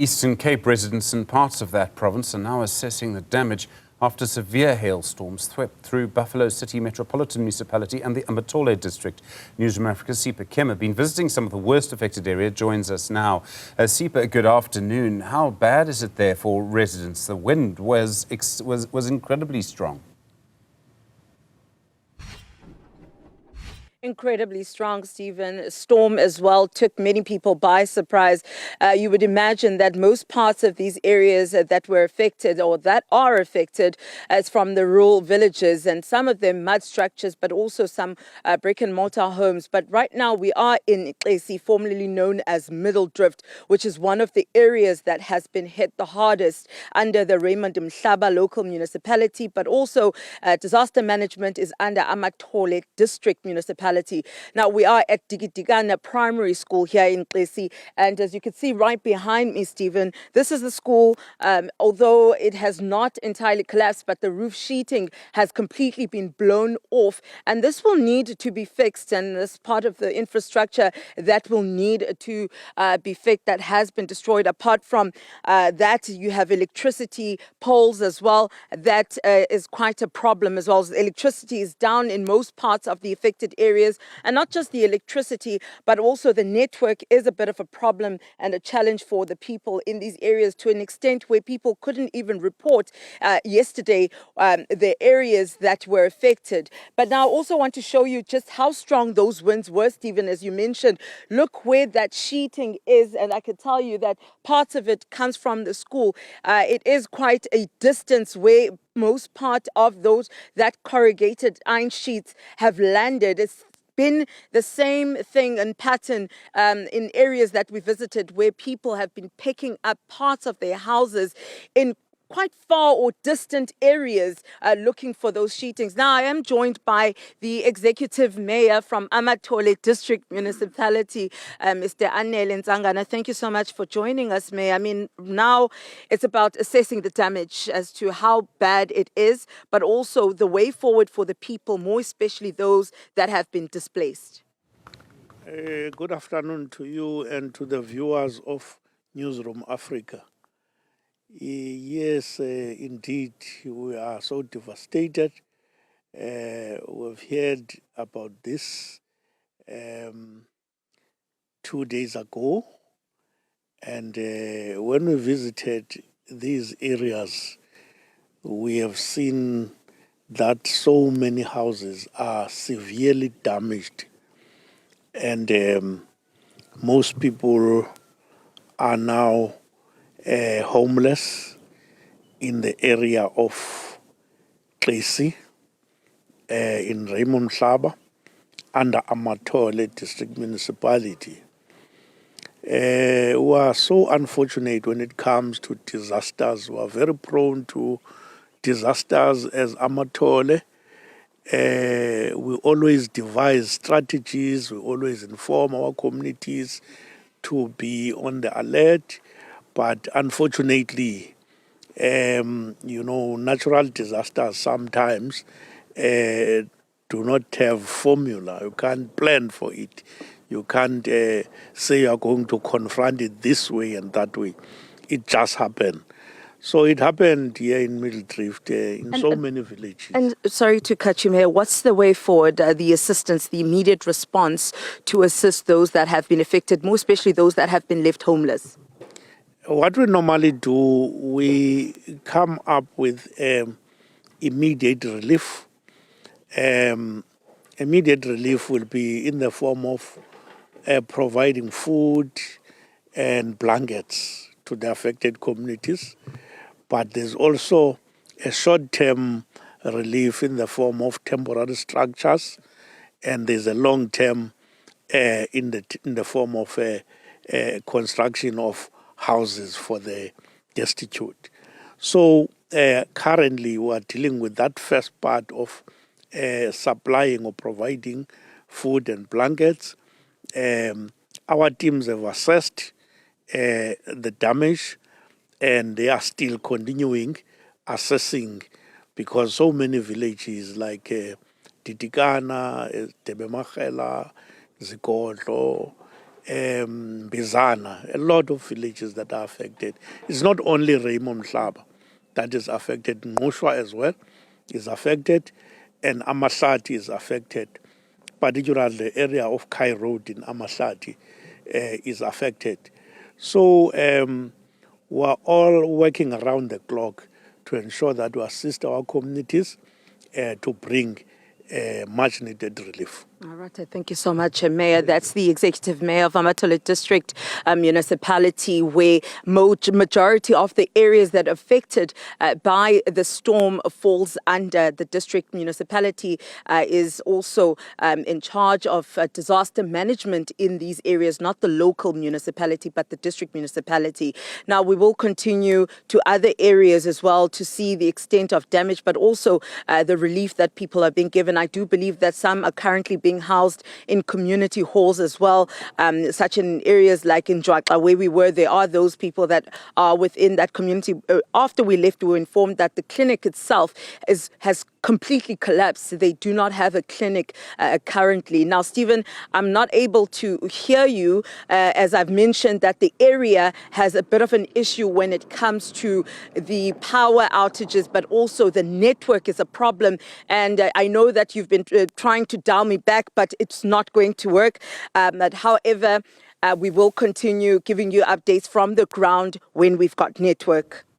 Eastern Cape residents in parts of that province are now assessing the damage after severe hailstorms swept through Buffalo City Metropolitan Municipality and the Amathole District. Newzroom Afrika Sipha Kema, been visiting some of the worst affected area, joins us now. Sipha, good afternoon. How bad is it there for residents? The wind was incredibly strong. Incredibly strong, Stephen. Storm as well took many people by surprise. You would imagine that most parts of these areas that were affected or that are affected as from the rural villages, and some of them mud structures, but also some brick and mortar homes. But right now we are in Xesi, formerly known as Middle Drift, which is one of the areas that has been hit the hardest under the Raymond Mhlaba local municipality, but also disaster management is under Amathole District municipality. Now, we are at Digidigana Primary School here in Xesi, and as you can see right behind me, Stephen, this is the school. Although it has not entirely collapsed, but the roof sheeting has completely been blown off, and this will need to be fixed, and this part of the infrastructure that will need to be fixed that has been destroyed. Apart from that, you have electricity poles as well. That is quite a problem as well. Electricity is down in most parts of the affected areas, and not just the electricity, but also the network is a bit of a problem and a challenge for the people in these areas, to an extent where people couldn't even report yesterday the areas that were affected. But now I also want to show you just how strong those winds were, Stephen, as you mentioned. Look where that sheeting is, and I can tell you that parts of it comes from the school. It is quite a distance where most part of those that corrugated iron sheets have landed. It's been the same thing and pattern in areas that we visited, where people have been picking up parts of their houses in quite far or distant areas looking for those sheetings. Now, I am joined by the executive mayor from Amathole District Municipality, Mr. Anele Nzangana. Thank you so much for joining us, Mayor. I mean, now it's about assessing the damage as to how bad it is, but also the way forward for the people, more especially those that have been displaced. Good afternoon to you and to the viewers of Newzroom Afrika. Yes, indeed, we are so devastated. We've heard about this 2 days ago, and when we visited these areas, we have seen that so many houses are severely damaged, and most people are now homeless in the area of Xesi, in Raymond Mhlaba, under Amathole District Municipality. We are so unfortunate when it comes to disasters. We are very prone to disasters as Amathole. We always devise strategies, we always inform our communities to be on the alert. But unfortunately, natural disasters sometimes do not have formula. You can't plan for it. You can't say you're going to confront it this way and that way. It just happened. So it happened here in Middle Drift, in so many villages. And sorry to cut you, Mayor, what's the way forward, the assistance, the immediate response to assist those that have been affected, more especially those that have been left homeless? What we normally do, we come up with immediate relief. Immediate relief will be in the form of providing food and blankets to the affected communities. But there's also a short-term relief in the form of temporary structures, and there's a long-term in the form of construction of houses for the destitute. So currently we are dealing with that first part of supplying or providing food and blankets. Our teams have assessed the damage, and they are still continuing assessing, because so many villages like Didigana, Tebemagela, Zigodlo, Bizana, a lot of villages that are affected. It's not only Raymond Hlaba that is affected, Ngoshwa as well is affected, and Amathole is affected. Particularly the area of Kai Road in Amathole is affected. So we're all working around the clock to ensure that we assist our communities to bring much needed relief. All right, thank you so much, Mayor. That's the Executive Mayor of Amathole District municipality, where majority of the areas that are affected by the storm falls under the district municipality, is also in charge of disaster management in these areas, not the local municipality, but the district municipality. Now, we will continue to other areas as well to see the extent of damage, but also the relief that people are being given. I do believe that some are currently being housed in community halls as well, such in areas like in Jwaxa, where we were. There are those people that are within that community. After we left, we were informed that the clinic itself has completely collapsed. They do not have a clinic currently. Now, Stephen, I'm not able to hear you, as I've mentioned that the area has a bit of an issue when it comes to the power outages, but also the network is a problem. And I know that you've been trying to dial me back, but it's not going to work. However, we will continue giving you updates from the ground when we've got network.